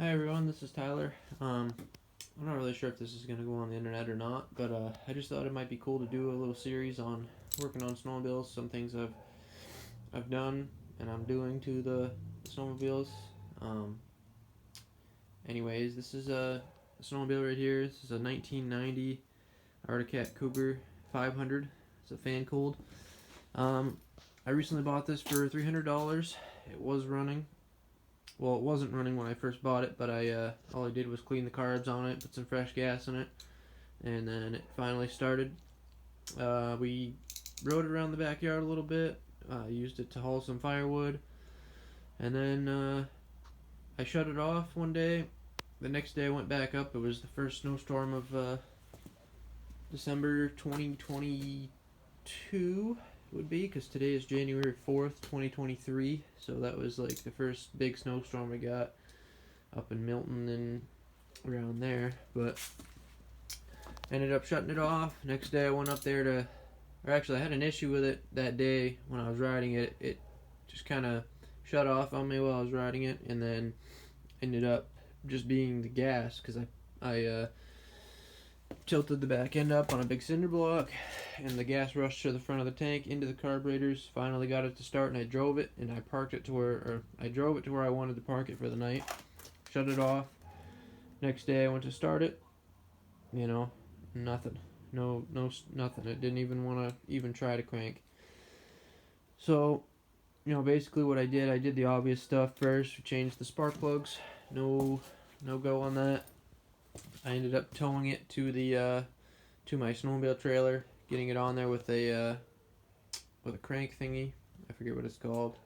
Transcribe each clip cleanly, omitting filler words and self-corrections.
Hi everyone, this is Tyler. I'm not really sure if this is going to go on the internet or not, but I just thought it might be cool to do a little series on working on snowmobiles, some things I've done and I'm doing to the snowmobiles. Um, this is a snowmobile right here. This is a 1990 Arctic Cat Cougar 500. It's a fan cooled. I recently bought this for $300. It was running. Well, it wasn't running when I first bought it, but all I did was clean the carbs on it, put some fresh gas in it, and then it finally started. We rode it around the backyard a little bit, used it to haul some firewood, and then I shut it off one day. The next day I went back up. It was the first snowstorm of December 2022 would be, because today is January 4th, 2023, so that was like the first big snowstorm we got up in Milton and around there. But ended up shutting it off. Next day I went up there to, or actually I had an issue with it that day when I was riding it. It just kind of shut off on me while I was riding it, and then ended up just being the gas, because I tilted the back end up on a big cinder block, and the gas rushed to the front of the tank into the carburetors. Finally got it to start, and I drove it, and I parked it to where, or I drove it to where I wanted to park it for the night. Shut it off. Next day I went to start it. Nothing. No, nothing. It didn't even want to even try to crank. So, basically what I did the obvious stuff first. We changed the spark plugs. No go on that. I ended up towing it to the to my snowmobile trailer, getting it on there with a crank thingy. I forget what it's called.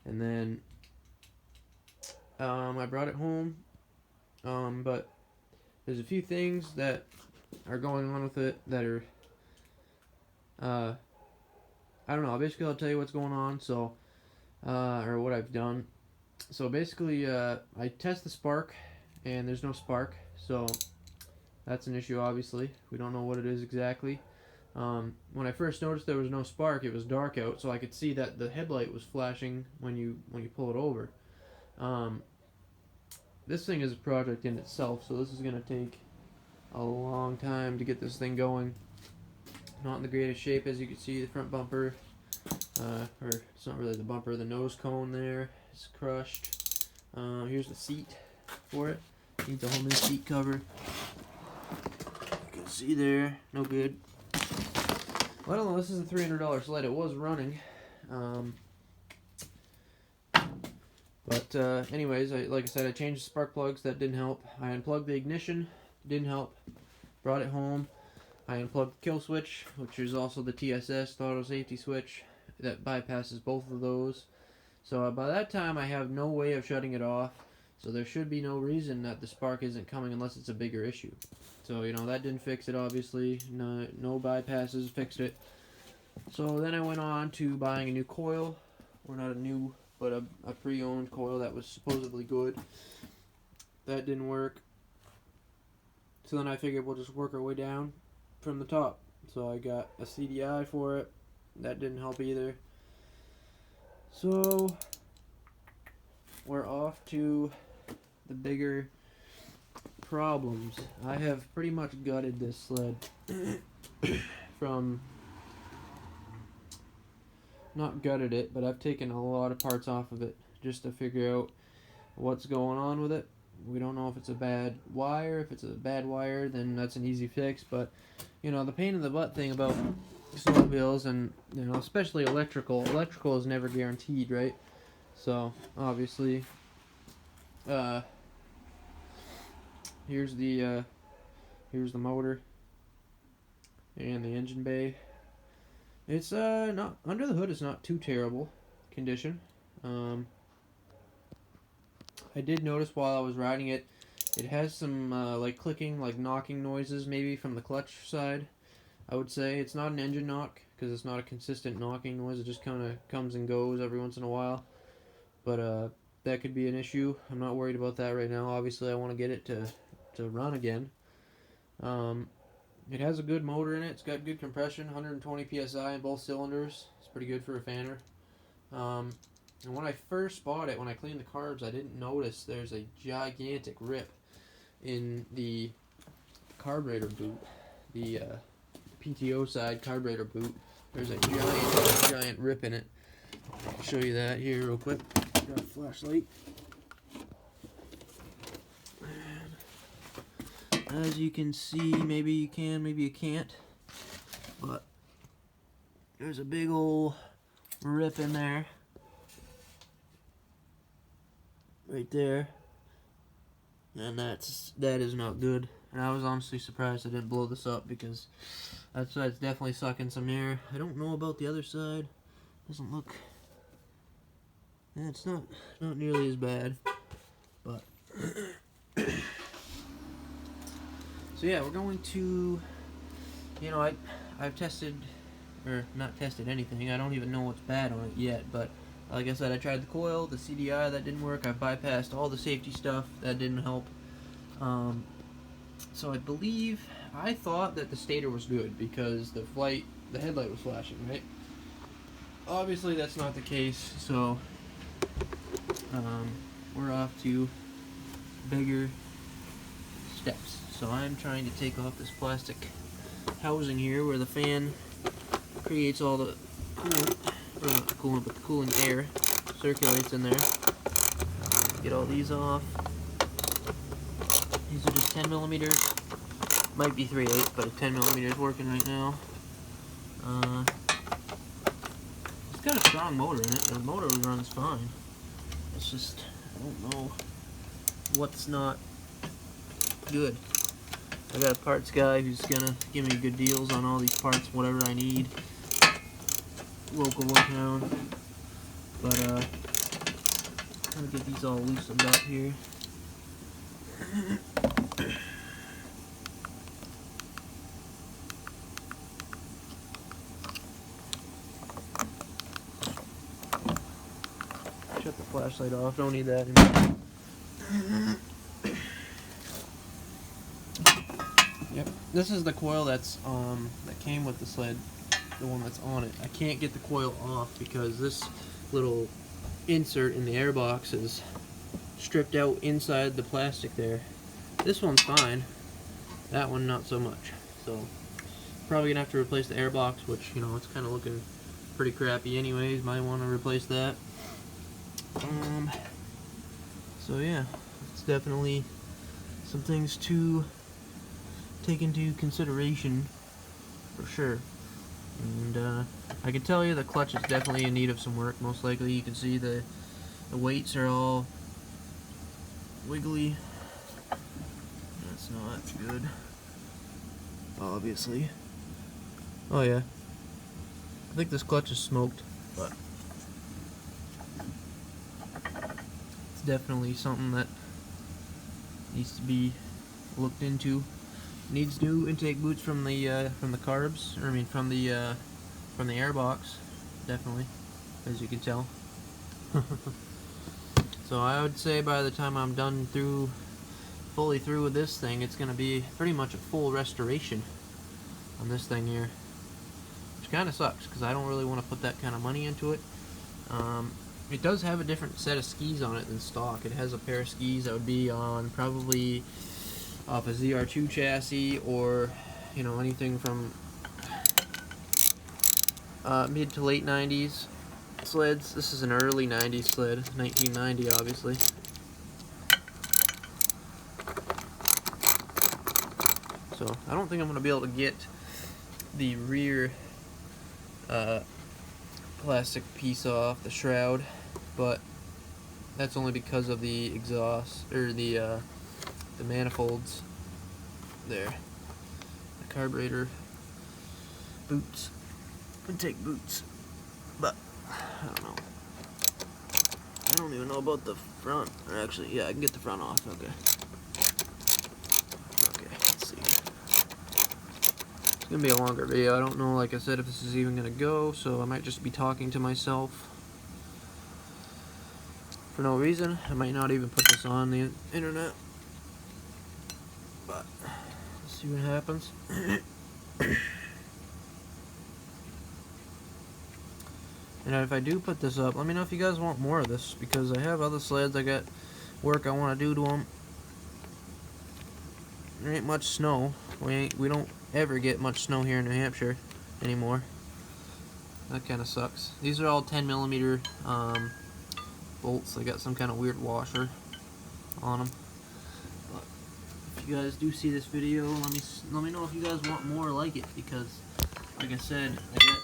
And then I brought it home. But there's a few things that are going on with it that are I don't know. Basically, I'll tell you what's going on. So, or what I've done. So basically, I test the spark, and there's no spark. So that's an issue. Obviously, we don't know what it is exactly. When I first noticed there was no spark, it was dark out, so I could see that the headlight was flashing when you pull it over. This thing is a project in itself, so this is gonna take a long time to get this thing going. Not in the greatest shape, as you can see. The front bumper, or it's not really the bumper, the nose cone there is crushed. Here's the seat for it. Needs a whole new seat cover. You can see there, no good. Well, I don't know, this is a $300 sled. It was running. Anyways, like I said, I changed the spark plugs. That didn't help. I unplugged the ignition. Didn't help. Brought it home. I unplugged the kill switch, which is also the TSS, throttle safety switch, that bypasses both of those. So by that time, I have no way of shutting it off. So there should be no reason that the spark isn't coming unless it's a bigger issue. So, that didn't fix it, obviously. No bypasses fixed it. So then I went on to buying a new coil. Or not a new, but a pre-owned coil that was supposedly good. That didn't work. So then I figured we'll just work our way down from the top. So I got a CDI for it. That didn't help either. So we're off to the bigger problems. I have pretty much gutted this sled from, not gutted it, but I've taken a lot of parts off of it just to figure out what's going on with it. We don't know if it's a bad wire. If it's a bad wire, then that's an easy fix. But, the pain in the butt thing about snowmobiles and, especially electrical is never guaranteed, right? So, obviously, here's the motor and the engine bay. It's not under the hood. It's not too terrible condition. I did notice while I was riding it, it has some like clicking, like knocking noises maybe from the clutch side. I would say it's not an engine knock because it's not a consistent knocking noise. It just kind of comes and goes every once in a while. But that could be an issue. I'm not worried about that right now. Obviously, I want to get it to run again. It has a good motor in it. It's got good compression, 120 psi in both cylinders. It's pretty good for a fanner. And when I first bought it, when I cleaned the carbs, I didn't notice there's a gigantic rip in the carburetor boot, the PTO side carburetor boot. There's a giant rip in it. I'll show you that here real quick. Got a flashlight. And as you can see, maybe you can, maybe you can't, but there's a big old rip in there. Right there. And that is not good. And I was honestly surprised I didn't blow this up, because that side's definitely sucking some air. I don't know about the other side. Doesn't look... Yeah, it's not nearly as bad. But... So yeah, we're going to... You know, I've tested... Or not tested anything. I don't even know what's bad on it yet. But like I said, I tried the coil, the CDI, that didn't work. I bypassed all the safety stuff. That didn't help. So I thought that the stator was good because the headlight was flashing, right? Obviously that's not the case, so we're off to bigger steps. So I'm trying to take off this plastic housing here where the fan creates all the coolant, or not the coolant, but the cooling air circulates in there. Get all these off. These are just 10 millimeters. Might be 3/8, but a 10 millimeters working right now. It's got a strong motor in it. The motor runs fine. It's just, I don't know what's not good. I got a parts guy who's gonna give me good deals on all these parts, whatever I need. Local in town. But I'm gonna get these all loosened up here. Shut the flashlight off, don't need that anymore. Yep, this is the coil that's that came with the sled, the one that's on it. I can't get the coil off because this little insert in the airbox is stripped out inside the plastic there. This one's fine, that one not so much. So probably gonna have to replace the airbox, which, you know, it's kind of looking pretty crappy anyways. Might want to replace that. So yeah, it's definitely some things to take into consideration for sure. And I can tell you the clutch is definitely in need of some work. Most likely you can see the weights are all wiggly. That's not good, obviously. Oh yeah, I think this clutch is smoked, but it's definitely something that needs to be looked into. Needs new intake boots from the carbs, or I mean from the airbox, definitely, as you can tell. So I would say by the time I'm done fully through with this thing, it's gonna be pretty much a full restoration on this thing here, which kind of sucks because I don't really want to put that kind of money into it. It does have a different set of skis on it than stock. It has a pair of skis that would be on probably off a ZR2 chassis, or, you know, anything from mid to late 90s sleds. This is an early 90s sled, 1990 obviously. So I don't think I'm going to be able to get the rear plastic piece off the shroud, but that's only because of the exhaust, or the manifolds there. The carburetor boots, intake boots, but I don't know. I don't even know about the front. Or actually, yeah, I can get the front off. Okay. Okay, let's see. It's gonna be a longer video. I don't know, like I said, if this is even gonna go, so I might just be talking to myself for no reason. I might not even put this on the internet. But let's see what happens. And if I do put this up, let me know if you guys want more of this, because I have other sleds. I got work I want to do to them. There ain't much snow. We don't ever get much snow here in New Hampshire anymore. That kind of sucks. These are all 10mm bolts. They got some kind of weird washer on them. But if you guys do see this video, let me know if you guys want more like it, because like I said, I got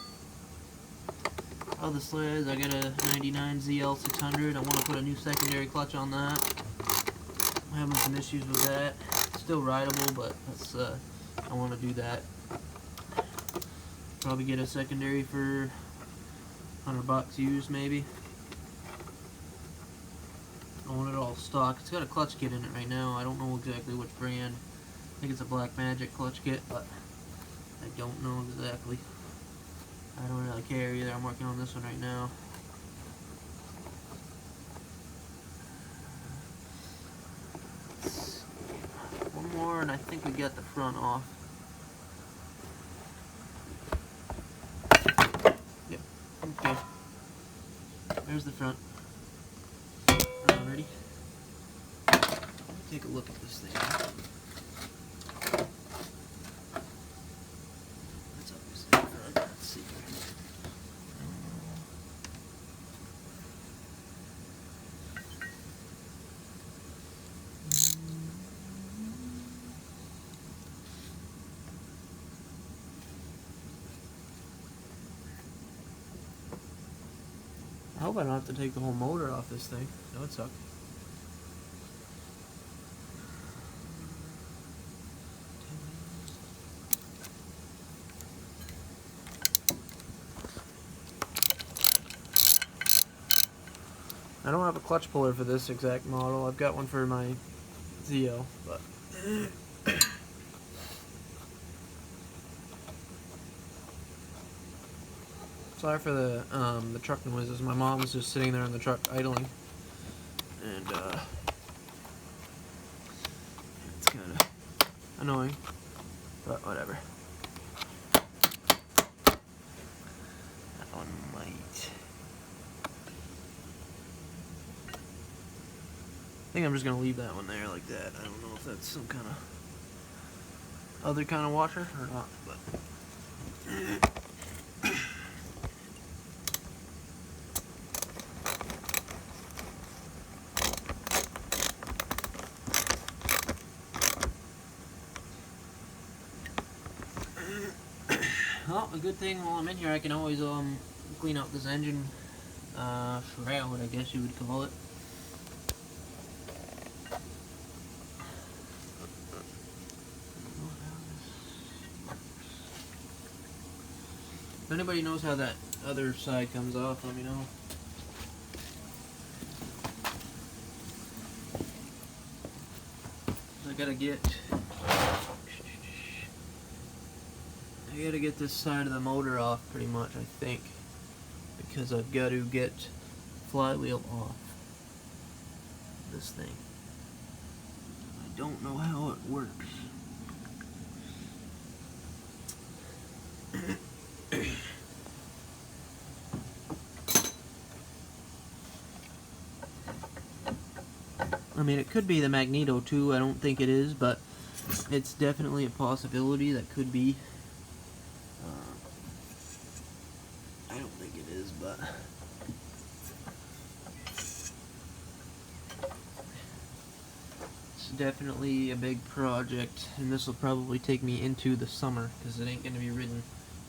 other sleds. I got a 99 ZL600. I want to put a new secondary clutch on that. I'm having some issues with that. It's still rideable, but that's I want to do that. Probably get a secondary for $100 used, maybe. I want it all stock. It's got a clutch kit in it right now. I don't know exactly which brand. I think it's a Black Magic clutch kit, but I don't know exactly. I don't really care either. I'm working on this one right now. One more, and I think we got the front off. Yep. Okay. There's the front. Alrighty. Take a look at this thing. That's obviously the front. Let's see. I hope I don't have to take the whole motor off this thing. That would suck. I don't have a clutch puller for this exact model. I've got one for my ZL, but sorry for the truck noises. My mom was just sitting there in the truck idling, and it's kind of annoying, but whatever. That one might. I think I'm just gonna leave that one there like that. I don't know if that's some kind of other kind of washer or not, but. Well, a good thing while I'm in here, I can always clean out this engine shroud, I guess you would call it. If anybody knows how that other side comes off, let me know. I gotta get this side of the motor off pretty much, I think, because I've got to get flywheel off this thing. I don't know how it works. I mean, it could be the magneto too. I don't think it is, but it's definitely a possibility that could be. I don't think it is, but it's definitely a big project, and this will probably take me into the summer, because it ain't going to be ridden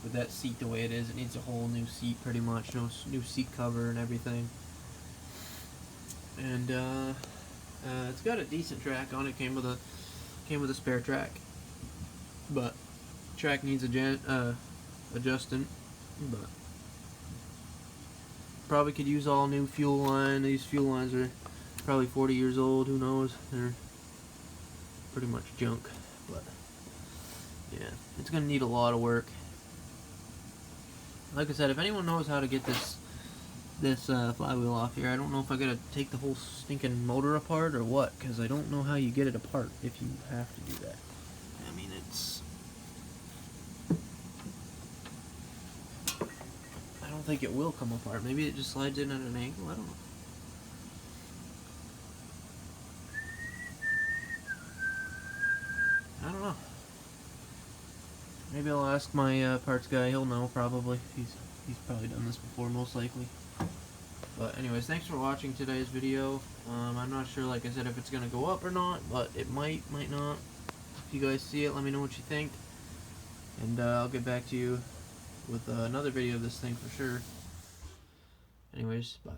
with that seat the way it is. It needs a whole new seat, pretty much, new seat cover and everything. And it's got a decent track on it. Came with a spare track, but track needs adjusting. But probably could use all new fuel line. These fuel lines are probably 40 years old. Who knows? They're pretty much junk. But yeah, it's gonna need a lot of work. Like I said, if anyone knows how to get this flywheel off here, I don't know if I gotta take the whole stinking motor apart or what, because I don't know how you get it apart if you have to do that. I mean, I don't don't think it will come apart. Maybe it just slides in at an angle. I don't know. I don't know. Maybe I'll ask my parts guy. He'll know probably. He's probably done this before, most likely. But anyways, thanks for watching today's video. I'm not sure, like I said, if it's gonna go up or not, but it might not. If you guys see it, let me know what you think, and I'll get back to you with another video of this thing for sure. Anyways, bye.